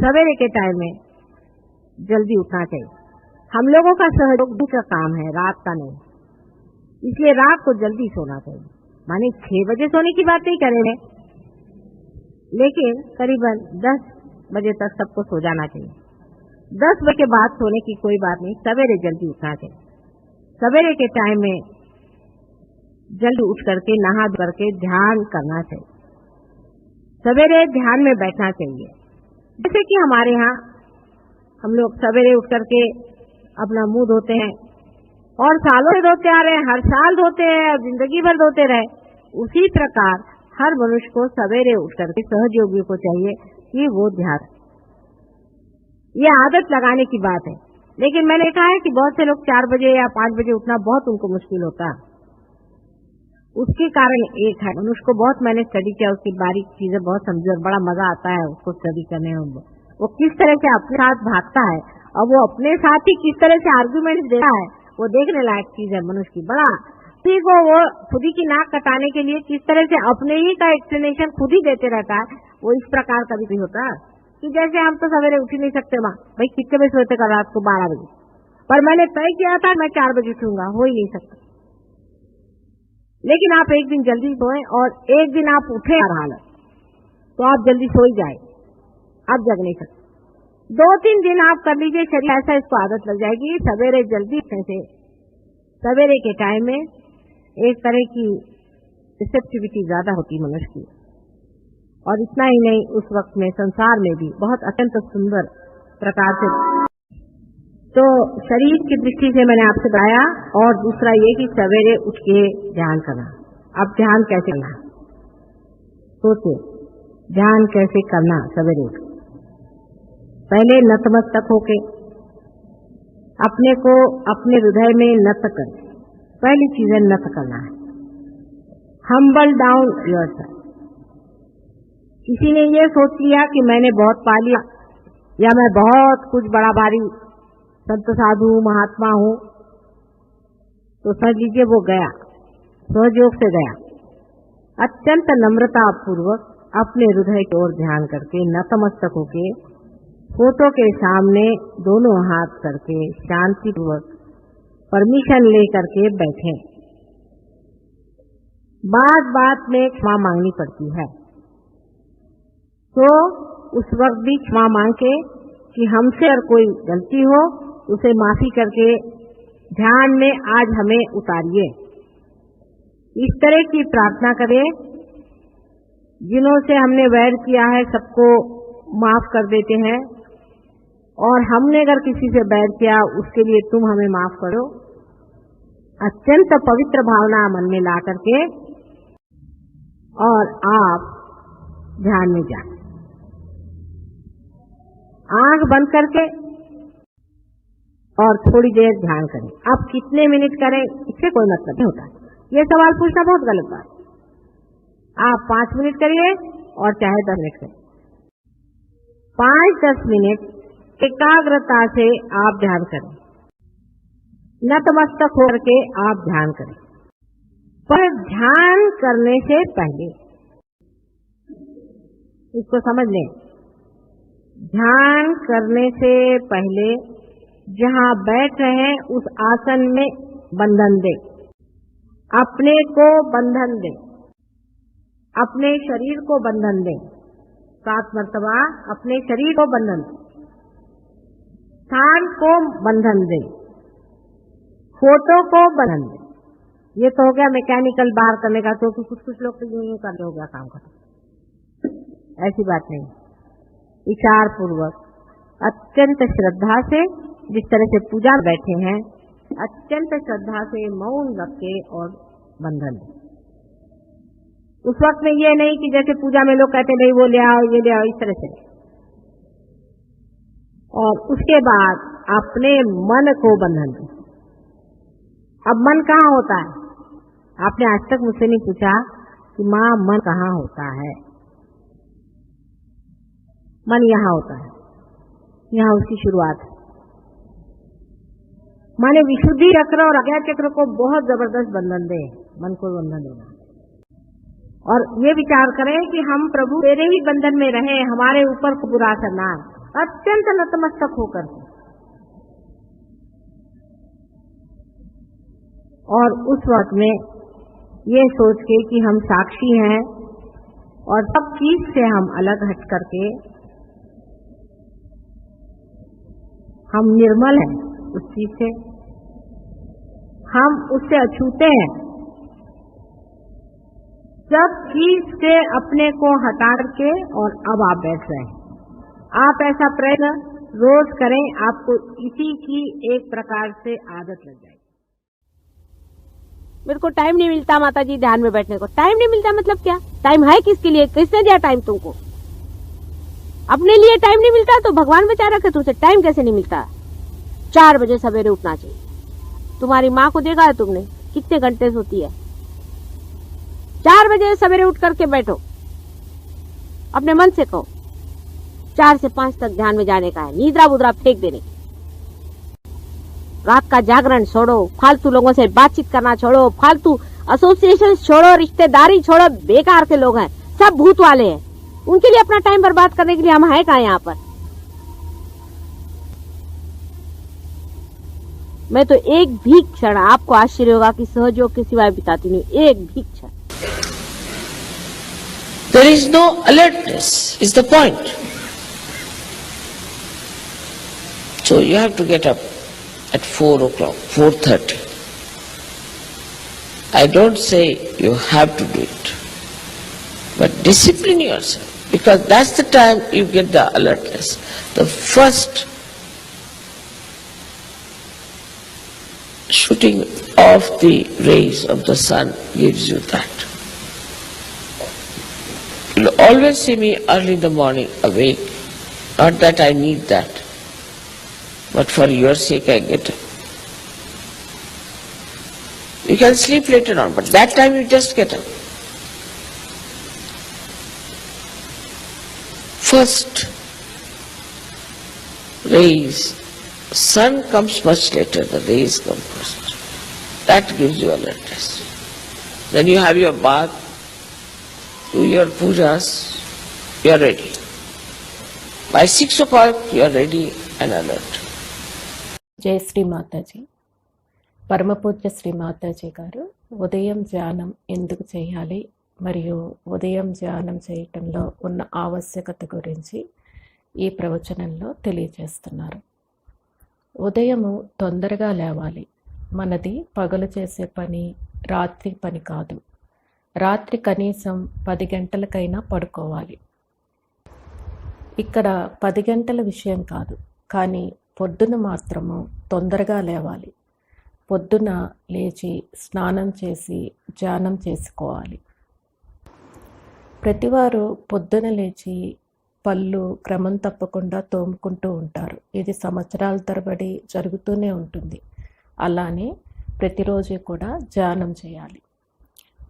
सवेरे के टाइम में जल्दी उठना चाहिए। हम लोगों का सहयोग का काम है, रात का नहीं, इसलिए रात को जल्दी सोना चाहिए। माने 6 बजे सोने की बात नहीं कर रहे, लेकिन करीबन 10 बजे तक सबको सो जाना चाहिए। 10 बजे के बाद सोने की कोई बात नहीं, सवेरे जल्दी उठना चाहिए। सवेरे के टाइम में जल्दी उठ करके नहा करके ध्यान करना चाहिए। सवेरे ध्यान में बैठना चाहिए। जैसे कि हमारे यहाँ हम लोग सवेरे उठ करके अपना मुंह धोते हैं और सालों से धोते आ रहे हैं, हर साल धोते हैं और जिंदगी भर धोते रहे, उसी प्रकार हर मनुष्य को सवेरे उठ करके सहयोगियों को चाहिए कि वो ध्यान, ये आदत लगाने की बात है। लेकिन मैंने देखा है कि बहुत से लोग 4 बजे या 5 बजे उठना बहुत उनको मुश्किल होता है। उसके कारण एक है, मनुष्य को बहुत मैंने स्टडी किया, उसकी बारीक चीजें बहुत समझी और बड़ा मजा आता है उसको स्टडी करने में। वो किस तरह से अपने साथ भागता है और वो अपने साथ ही किस तरह से आर्गुमेंट देता है, वो देखने लायक चीज है मनुष्य की। बड़ा ठीक हो, वो खुद ही की नाक कटाने के लिए किस तरह से अपने ही का एक्सप्लेनेशन खुद ही देते रहता है। वो इस प्रकार कभी भी होता है कि जैसे हम तो सवेरे उठ ही नहीं सकते, माँ भाई कितने बजे सोते कर रात को 12 बजे, पर मैंने तय किया था मैं 4 बजे उठूंगा, हो ही नहीं सकता। लेकिन आप एक दिन जल्दी सोए और एक दिन आप उठे हालत तो आप जल्दी सो ही जाए, आप जग नहीं सकते। 2-3 दिन आप कर लीजिए, शरीर ऐसा इसको आदत लग जाएगी। सवेरे जल्दी से सवेरे के टाइम में एक तरह की रिसेप्टिविटी ज्यादा होती मनुष्य की, और इतना ही नहीं उस वक्त में संसार में भी बहुत अत्यंत सुंदर प्रकार से। तो शरीर की दृष्टि से मैंने आपसे बताया, और दूसरा ये कि सवेरे उठ के ध्यान करना। अब ध्यान कैसे करना, सोचिए ध्यान कैसे करना। सवेरे उठ पहले नतमस्तक होके अपने को अपने हृदय में नत कर, पहली चीज है नत करना है। Humble down yourself. किसी ने ये सोच लिया कि मैंने बहुत पा लिया या मैं बहुत कुछ बड़ा भारी संत साधु महात्मा हूं, तो समझ लीजिए वो गया, सहयोग से गया। अत्यंत नम्रता पूर्वक अपने हृदय की ओर ध्यान करके नतमस्तक होके फोटो के सामने दोनों हाथ करके शांति पूर्वक परमिशन लेकर के बैठे। बात बात में क्षमा मांगनी पड़ती है, तो उस वक्त भी क्षमा मांग के कि हमसे अगर कोई गलती हो उसे माफी करके ध्यान में आज हमें उतारिए। इस तरह की प्रार्थना करें। जिन्हों से हमने वैर किया है सबको माफ कर देते हैं, और हमने अगर किसी से बैर किया उसके लिए तुम हमें माफ करो। अत्यंत पवित्र भावना मन में ला करके और आप ध्यान में जाए, आंख बंद करके और थोड़ी देर ध्यान करें। अब कितने मिनट करें इससे कोई मतलब नहीं होता, ये सवाल पूछना बहुत गलत बात। आप 5 मिनट करिए और चाहे 10 मिनट करिए। 5-10 मिनट एकाग्रता से आप ध्यान करें, नतमस्तक होकर के आप ध्यान करें। पर ध्यान करने से पहले इसको समझ लें, ध्यान करने से पहले जहां बैठ रहे हैं उस आसन में बंधन दें, अपने को बंधन दें, अपने शरीर को बंधन दें। 7 मर्तबा अपने शरीर को बंधन दें, स्थान को बंधन दें, फोटो को बंधन दें। ये तो हो गया मैकेनिकल बाहर करने का, तो कुछ लोग तो यूं कर हो गया काम खत्म। ऐसी बात नहीं, विचार पूर्वक अत्यंत श्रद्धा से जिस तरह से पूजा में बैठे हैं, अत्यंत श्रद्धा से मौन रख के और बंधन दें। उस वक्त में ये नहीं कि जैसे पूजा में लोग कहते नहीं वो ले आओ ये ले आओ, इस तरह से। और उसके बाद अपने मन को बंधन दें। अब मन कहाँ होता है? आपने आज तक मुझसे नहीं पूछा कि माँ मन कहाँ होता है। मन यहाँ होता है, यहाँ उसकी शुरुआत है। माने विशुद्धि चक्र और अज्ञा चक्र को बहुत जबरदस्त बंधन दे, मन को बंधन देना। और ये विचार करें कि हम प्रभु तेरे ही बंधन में रहे, हमारे ऊपर बुरा असर ना, अत्यंत नतमस्तक होकर और उस वक्त में ये सोच के कि हम साक्षी हैं और सब चीज से हम अलग हट करके हम निर्मल हैं, उस चीज से हम उससे अछूते हैं। सब चीज से अपने को हटा करके और अब आप बैठ रहे हैं। आप ऐसा प्रयत्न रोज करें, आपको इसी की एक प्रकार से आदत लग जाएगी। मेरे को टाइम नहीं मिलता माता जी ध्यान में बैठने को। टाइम नहीं मिलता मतलब क्या? टाइम है किसके लिए? किसने दिया टाइम तुमको? अपने लिए टाइम नहीं मिलता तो भगवान बचा रखे तुमसे टाइम कैसे नहीं मिलता? 4 बजे सवेरे उठना चाहिए। तुम्हारी माँ को देखा है तुमने कितने घंटे सोती है? 4 बजे सवेरे उठ करके बैठो, अपने मन से कहो 4 से 5 तक ध्यान में जाने का है, नींदरा बुदरा फेंक देने की। रात का जागरण छोड़ो, फालतू लोगों से बातचीत करना छोड़ो, फालतू एसोसिएशन छोड़ो, रिश्तेदारी छोड़ो, बेकार के लोग हैं, सब भूत वाले हैं। उनके लिए अपना टाइम बर्बाद करने के लिए हम हैं कहाँ यहाँ पर? मैं तो एक भी क्षण, आपको आश्चर्य होगा कि सहयोग के सिवाय बिताती नहीं, एक भी क्षण। There is no alertness, is the point. So you have to get up at 4 o'clock, 4:30. I don't say you have to do it, but discipline yourself, because that's the time you get the alertness. The first shooting off the rays of the sun gives you that. You'll always see me early in the morning awake. Not that I need that, but for your sake I get up. You can sleep later on, but that time you just get up. First rays, sun comes much later, the rays come first. That gives you alertness. Then you have your bath, do your pujas, you are ready. By 6 o'clock you are ready and alert. జై శ్రీ మాతాజీ. పరమపూజ్య శ్రీ మాతాజీ గారు ఉదయం ధ్యానం ఎందుకు చేయాలి మరియు ఉదయం ధ్యానం చేయటంలో ఉన్న ఆవశ్యకత గురించి ఈ ప్రవచనంలో తెలియజేస్తున్నారు. ఉదయము తొందరగా లేవాలి. మనది పగలు చేసే పని రాత్రి పని కాదు. రాత్రి కనీసం 10 గంటలకైనా పడుకోవాలి. ఇక్కడ 10 గంటల విషయం కాదు, కానీ పొద్దున మాత్రము తొందరగా లేవాలి. పొద్దున లేచి స్నానం చేసి ధ్యానం చేసుకోవాలి. ప్రతివారు పొద్దున లేచి పళ్ళు క్రమం తప్పకుండా తోముకుంటూ ఉంటారు. ఇది సంవత్సరాల తరబడి జరుగుతూనే ఉంటుంది. అలానే ప్రతిరోజు కూడా ధ్యానం చేయాలి.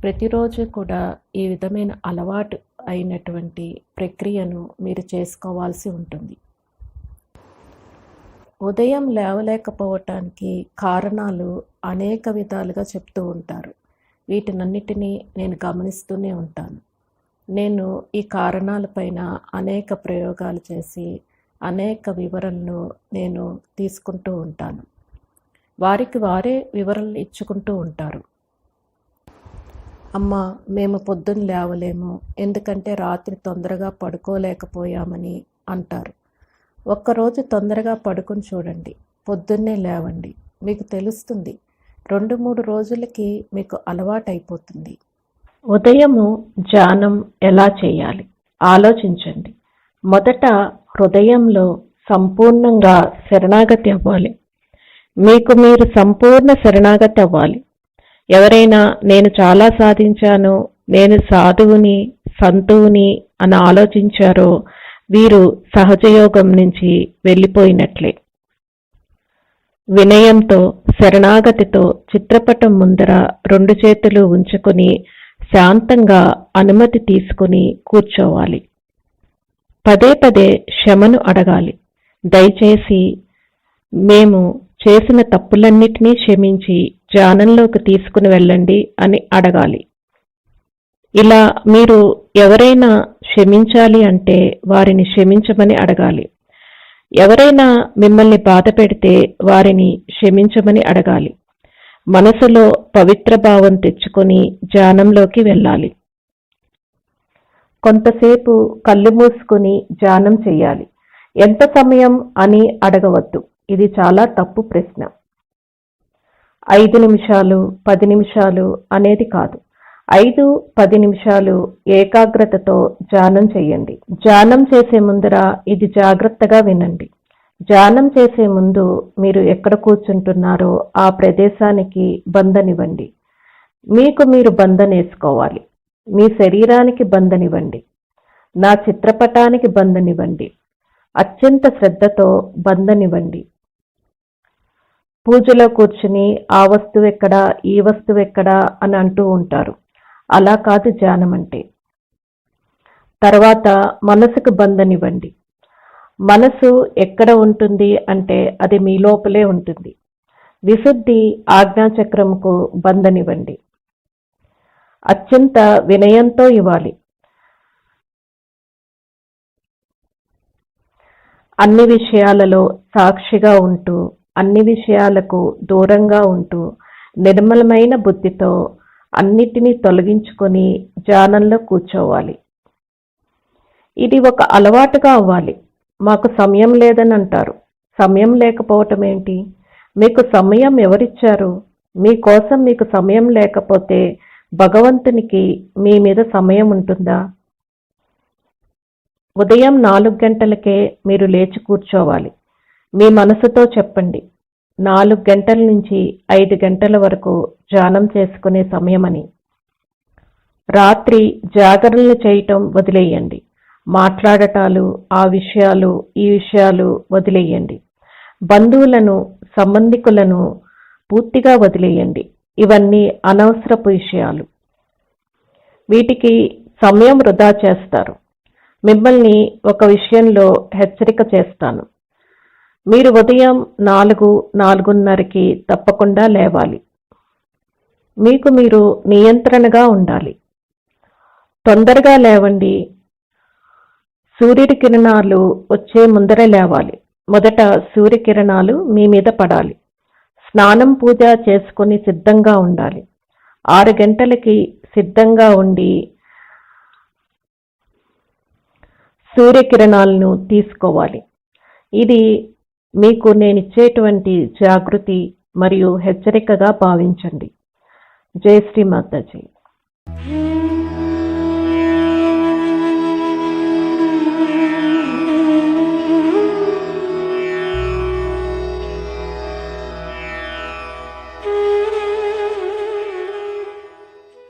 ప్రతిరోజు కూడా ఈ విధమైన అలవాటు అయినటువంటి ప్రక్రియను మీరు చేసుకోవాల్సి ఉంటుంది. ఉదయం లేవలేకపోవటానికి కారణాలు అనేక విధాలుగా చెప్తూ ఉంటారు. వీటినన్నిటినీ నేను గమనిస్తూనే ఉంటాను. నేను ఈ కారణాలపైన అనేక ప్రయోగాలు చేసి అనేక వివరణలు నేను తీసుకుంటూ ఉంటాను. వారికి వారే వివరణలు ఇచ్చుకుంటూ ఉంటారు. అమ్మ, మేము పొద్దున్న లేవలేము, ఎందుకంటే రాత్రి తొందరగా పడుకోలేకపోయామని అంటారు. ఒక్కరోజు తొందరగా పడుకుని చూడండి, పొద్దున్నే లేవండి, మీకు తెలుస్తుంది. 2-3 రోజులకి మీకు అలవాటైపోతుంది. ఉదయము ధ్యానం ఎలా చేయాలి ఆలోచించండి. మొదట హృదయంలో సంపూర్ణంగా శరణాగతి అవ్వాలి. మీకు మీరు సంపూర్ణ శరణాగతి అవ్వాలి. ఎవరైనా నేను చాలా సాధించాను, నేను సాధువుని సంతువుని అని ఆలోచించారో వీరు సహజయోగం నుంచి వెళ్ళిపోయినట్లే. వినయంతో శరణాగతితో చిత్రపటం ముందర 2 చేతులు ఉంచుకొని శాంతంగా అనుమతి తీసుకుని కూర్చోవాలి. పదే పదే క్షమను అడగాలి. దయచేసి మేము చేసిన తప్పులన్నిటినీ క్షమించి ధ్యానంలోకి తీసుకుని వెళ్ళండి అని అడగాలి. ఇలా మీరు ఎవరైనా క్షమించాలి అంటే వారిని క్షమించమని అడగాలి. ఎవరైనా మిమ్మల్ని బాధ పెడితే వారిని క్షమించమని అడగాలి. మనసులో పవిత్ర భావం తెచ్చుకొని ధ్యానంలోకి వెళ్ళాలి. కొంతసేపు కళ్ళు మూసుకొని ధ్యానం చేయాలి. ఎంత సమయం అని అడగవద్దు. ఇది చాలా తప్పు ప్రశ్న. 5 నిమిషాలు 10 నిమిషాలు అనేది కాదు. 5-10 నిమిషాలు ఏకాగ్రతతో ధ్యానం చేయండి. ధ్యానం చేసే ముందర ఇది జాగ్రత్తగా వినండి. ధ్యానం చేసే ముందు మీరు ఎక్కడ కూర్చుంటున్నారో ఆ ప్రదేశానికి బంధనివ్వండి. మీకు మీరు బంధనేసుకోవాలి. మీ శరీరానికి బంధనివ్వండి. నా చిత్రపటానికి బంధనివ్వండి. అత్యంత శ్రద్ధతో బంధనివ్వండి. పూజలో కూర్చుని ఆ వస్తువు ఎక్కడా ఈ వస్తువు ఎక్కడా అని అంటూ ఉంటారు. అలా కాదు ధ్యానం అంటే. తర్వాత మనసుకు బంధనివ్వండి. మనసు ఎక్కడ ఉంటుంది అంటే అది మీ లోపలే ఉంటుంది. విశుద్ధి ఆజ్ఞాచక్రముకు బంధనివ్వండి. అత్యంత వినయంతో ఇవ్వాలి. అన్ని విషయాలలో సాక్షిగా ఉంటూ, అన్ని విషయాలకు దూరంగా ఉంటూ, నిర్మలమైన బుద్ధితో అన్నిటినీ తొలగించుకొని ధ్యానంలో కూర్చోవాలి. ఇది ఒక అలవాటుగా అవ్వాలి. మాకు సమయం లేదని అంటారు. సమయం లేకపోవటం ఏంటి? మీకు సమయం ఎవరిచ్చారు? మీకోసం మీకు సమయం లేకపోతే భగవంతునికి మీ మీద సమయం ఉంటుందా? ఉదయం 4 గంటలకే మీరు లేచి కూర్చోవాలి. మీ మనసుతో చెప్పండి, 4 గంటల నుంచి 5 గంటల వరకు ధ్యానం చేసుకునే సమయమని. రాత్రి జాగరణలు చేయటం వదిలేయండి. మాట్లాడటాలు, ఆ విషయాలు ఈ విషయాలు వదిలేయండి. బంధువులను, సంబంధికులను పూర్తిగా వదిలేయండి. ఇవన్నీ అనవసరపు విషయాలు. వీటికి సమయం వృధా చేస్తారు. మిమ్మల్ని ఒక విషయంలో హెచ్చరిక చేస్తాను. మీరు ఉదయం 4-4:30కి తప్పకుండా లేవాలి. మీకు మీరు నియంత్రణగా ఉండాలి. తొందరగా లేవండి. సూర్యుడి కిరణాలు వచ్చే ముందర లేవాలి. మొదట సూర్యకిరణాలు మీ మీద పడాలి. స్నానం, పూజ చేసుకుని సిద్ధంగా ఉండాలి. 6 గంటలకి సిద్ధంగా ఉండి సూర్యకిరణాలను తీసుకోవాలి. ఇది మీకు నేనిచ్చేటువంటి జాగృతి మరియు హెచ్చరికగా భావించండి. జై శ్రీ మాతాజీ.